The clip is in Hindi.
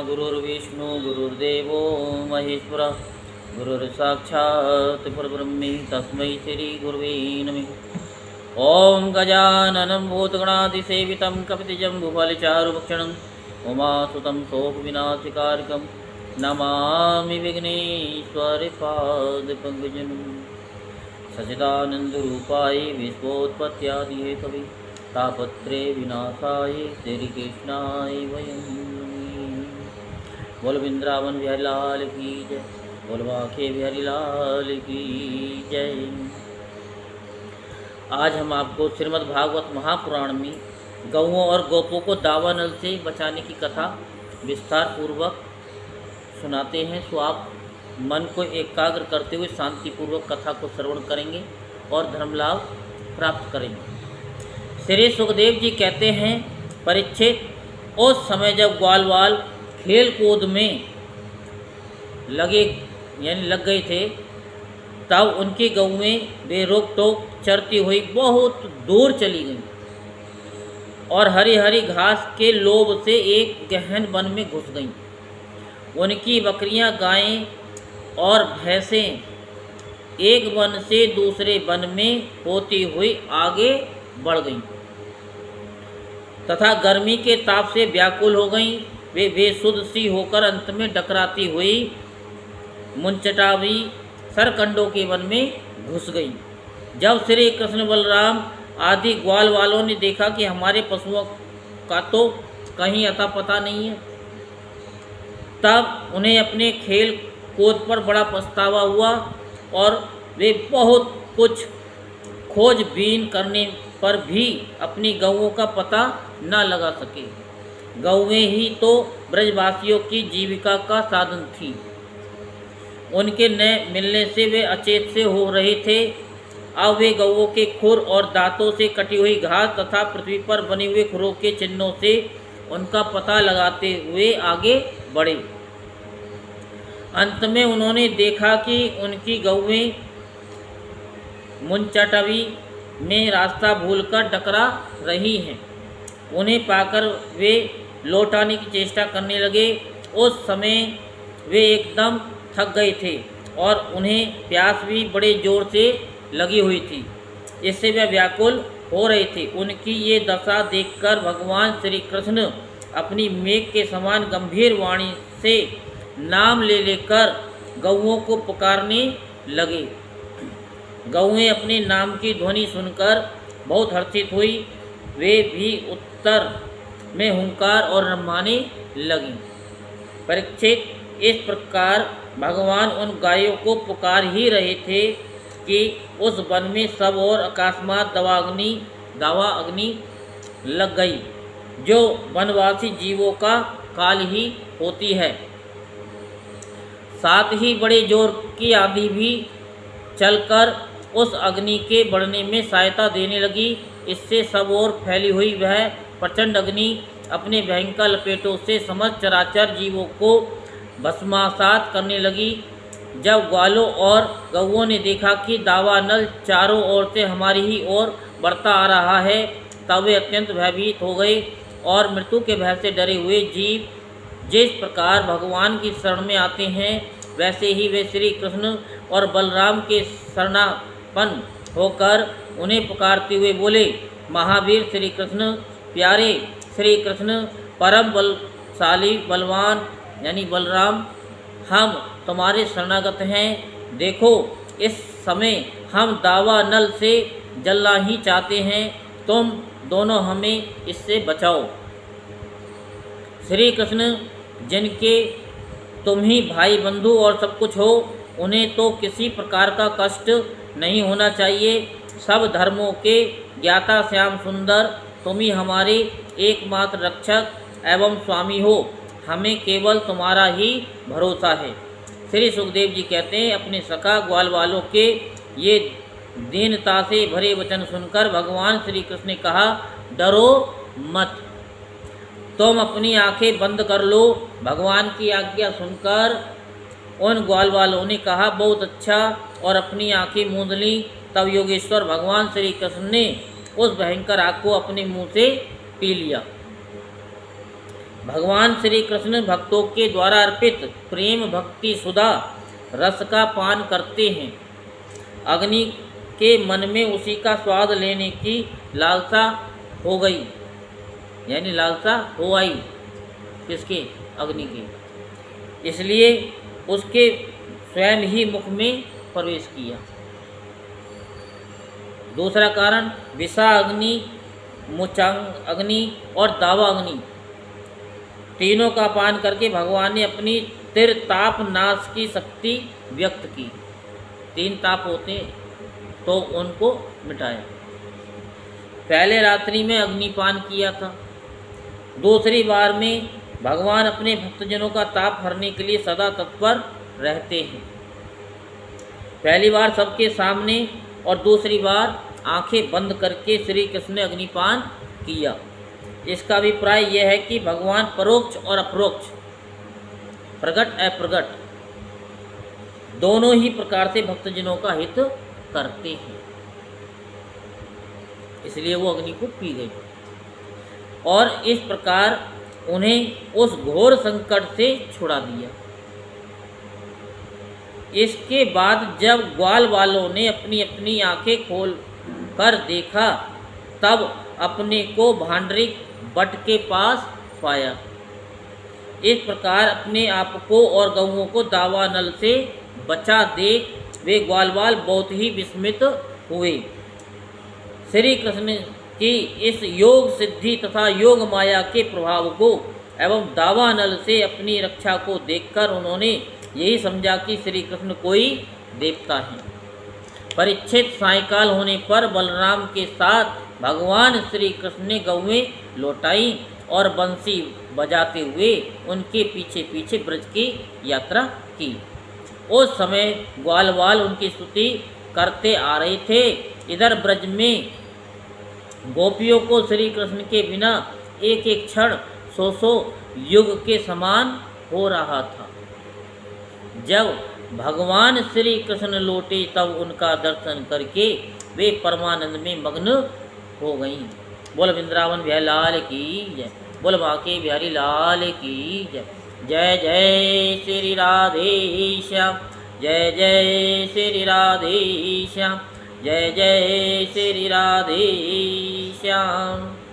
गुरुर्विष्णु गुरुर्देवो महेश्वरः गुरुर्साक्षात् परब्रह्म तस्मै श्री गुरुवे नमः। ओं गजाननं भूतगणाधिसेवितं कपितजम्बुफलचारुभक्षणं उमासुतं शोकविनाशकारिकं नमामि विघ्नेश्वरपादपङ्कजं। सच्चिदानन्दरूपाय विश्वोत्पत्त्यादिहेतवे तापत्रे विनाशाय श्रीकृष्णाय वयं नमः। बोल वृंदावन बिहारी लाल की जय, बोल बांके बिहारी लाल की जय। आज हम आपको श्रीमद् भागवत महापुराण में गौओं और गोपों को दावानल से बचाने की कथा विस्तार पूर्वक सुनाते हैं। सो आप मन को एकाग्र करते हुए शांतिपूर्वक कथा को श्रवण करेंगे और धर्म लाभ प्राप्त करेंगे। श्री सुखदेव जी कहते हैं, परीक्षित, उस समय जब ग्वाल वाल खेल कूद में लग गए थे, तब उनकी गौएं बेरोक टोक चरती हुई बहुत दूर चली गईं और हरी हरी घास के लोभ से एक गहन वन में घुस गईं। उनकी बकरियां, गायें और भैंसें एक वन से दूसरे वन में होती हुई आगे बढ़ गईं तथा गर्मी के ताप से व्याकुल हो गईं। वे बेसुध सी होकर अंत में डकराती हुई मुंचटावी सरकंडों के वन में घुस गईं। जब श्री कृष्ण बलराम आदि ग्वाल वालों ने देखा कि हमारे पशुओं का तो कहीं अता पता नहीं है, तब उन्हें अपने खेल कूद पर बड़ा पछतावा हुआ और वे बहुत कुछ खोजबीन करने पर भी अपनी गौओं का पता न लगा सके। गौएं ही तो ब्रजवासियों की जीविका का साधन थी। उनके न मिलने से वे अचेत से हो रहे थे। अब वे गौओं के खुर और दांतों से कटी हुई घास तथा पृथ्वी पर बने हुए खुरों के चिन्हों से उनका पता लगाते हुए आगे बढ़े। अंत में उन्होंने देखा कि उनकी गौएं मुंचटवी में रास्ता भूलकर डकरा रही हैं। उन्हें पाकर वे लौट आने की चेष्टा करने लगे। उस समय वे एकदम थक गए थे और उन्हें प्यास भी बड़े जोर से लगी हुई थी। इससे वे व्याकुल हो रहे थे। उनकी ये दशा देखकर भगवान श्री कृष्ण अपनी मेघ के समान गंभीर वाणी से नाम ले लेकर गौओं को पुकारने लगे। गौएं अपने नाम की ध्वनि सुनकर बहुत हर्षित हुई। वे भी उत्तर में हुंकार और रम्माने लगीं। परीक्षित, इस प्रकार भगवान उन गायों को पुकार ही रहे थे कि उस वन में सब और अकस्मात दावा अग्नि लग गई, जो वनवासी जीवों का काल ही होती है। साथ ही बड़े जोर की आंधी भी चलकर उस अग्नि के बढ़ने में सहायता देने लगी। इससे सब ओर फैली हुई वह प्रचंड अग्नि अपने भयंकर लपेटों से समस्त चराचर जीवों को भस्मासात करने लगी। जब ग्वालों और गौओं ने देखा कि दावानल चारों ओर से हमारी ही ओर बढ़ता आ रहा है, तब वे अत्यंत भयभीत हो गए और मृत्यु के भय से डरे हुए जीव जिस प्रकार भगवान की शरण में आते हैं, वैसे ही वे श्री कृष्ण और बलराम के शरणापन्न होकर उन्हें पुकारते हुए बोले, महावीर श्री कृष्ण, प्यारे श्री कृष्ण, परम बलशाली बलवान यानी बलराम, हम तुम्हारे शरणागत हैं। देखो, इस समय हम दावानल से जलना ही चाहते हैं। तुम दोनों हमें इससे बचाओ। श्री कृष्ण, जिनके तुम ही भाई बंधु और सब कुछ हो, उन्हें तो किसी प्रकार का कष्ट नहीं होना चाहिए। सब धर्मों के ज्ञाता श्याम सुंदर, तुम ही हमारे एकमात्र रक्षक एवं स्वामी हो। हमें केवल तुम्हारा ही भरोसा है। श्री सुखदेव जी कहते हैं, अपने सखा ग्वाल वालों के ये दीनता से भरे वचन सुनकर भगवान श्री कृष्ण ने कहा, डरो मत, तुम अपनी आंखें बंद कर लो। भगवान की आज्ञा सुनकर उन ग्वाल वालों ने कहा, बहुत अच्छा, और अपनी आंखें मूंद लीं। तब योगेश्वर भगवान श्री कृष्ण ने उस भयंकर आग को अपने मुंह से पी लिया। भगवान श्री कृष्ण भक्तों के द्वारा अर्पित प्रेम भक्ति सुधा रस का पान करते हैं। अग्नि के मन में उसी का स्वाद लेने की लालसा हो गई, यानी लालसा हो आई किसके? अग्नि के। इसलिए उसके स्वयं ही मुख में प्रवेश किया। दूसरा कारण, विषा अग्नि, मुचांग अग्नि और दावा अग्नि तीनों का पान करके भगवान ने अपनी ताप नाश की शक्ति व्यक्त की। 3 ताप होते हैं तो उनको मिटाया। पहले रात्रि में अग्निपान किया था, दूसरी बार में भगवान अपने भक्तजनों का ताप हरने के लिए सदा तत्पर रहते हैं। पहली बार सबके सामने और दूसरी बार आंखें बंद करके श्री कृष्ण ने अग्निपान किया। इसका अभिप्राय यह है कि भगवान परोक्ष और अपरोक्ष, प्रकट अप्रकट दोनों ही प्रकार से भक्तजनों का हित करते हैं। इसलिए वो अग्नि को पी गए और इस प्रकार उन्हें उस घोर संकट से छुड़ा दिया। इसके बाद जब ग्वाल वालों ने अपनी अपनी आंखें खोल कर देखा, तब अपने को भांडरिक बट के पास पाया। इस प्रकार अपने आप को और गऊओं को दावानल से बचा देख वे ग्वालवाल बहुत ही विस्मित हुए। श्री कृष्ण की इस योग सिद्धि तथा योग माया के प्रभाव को एवं दावानल से अपनी रक्षा को देखकर उन्होंने यही समझा कि श्री कृष्ण कोई देवता है। परीक्षित सायंकाल होने पर बलराम के साथ भगवान श्री कृष्ण ने गौएं लौटाई और बंसी बजाते हुए उनके पीछे पीछे ब्रज की यात्रा की। उस समय ग्वालवाल उनकी स्तुति करते आ रहे थे। इधर ब्रज में गोपियों को श्री कृष्ण के बिना एक एक क्षण 100 युग के समान हो रहा था। जब भगवान श्री कृष्ण लौटे तब उनका दर्शन करके वे परमानंद में मग्न हो गईं। बोल वृंदावन बिहारी लाल की जय, बोल बांके बिहारी लाल की जय। जय जय श्री राधे श्याम, जय जय श्री राधे श्याम, जय जय श्री राधे श्याम।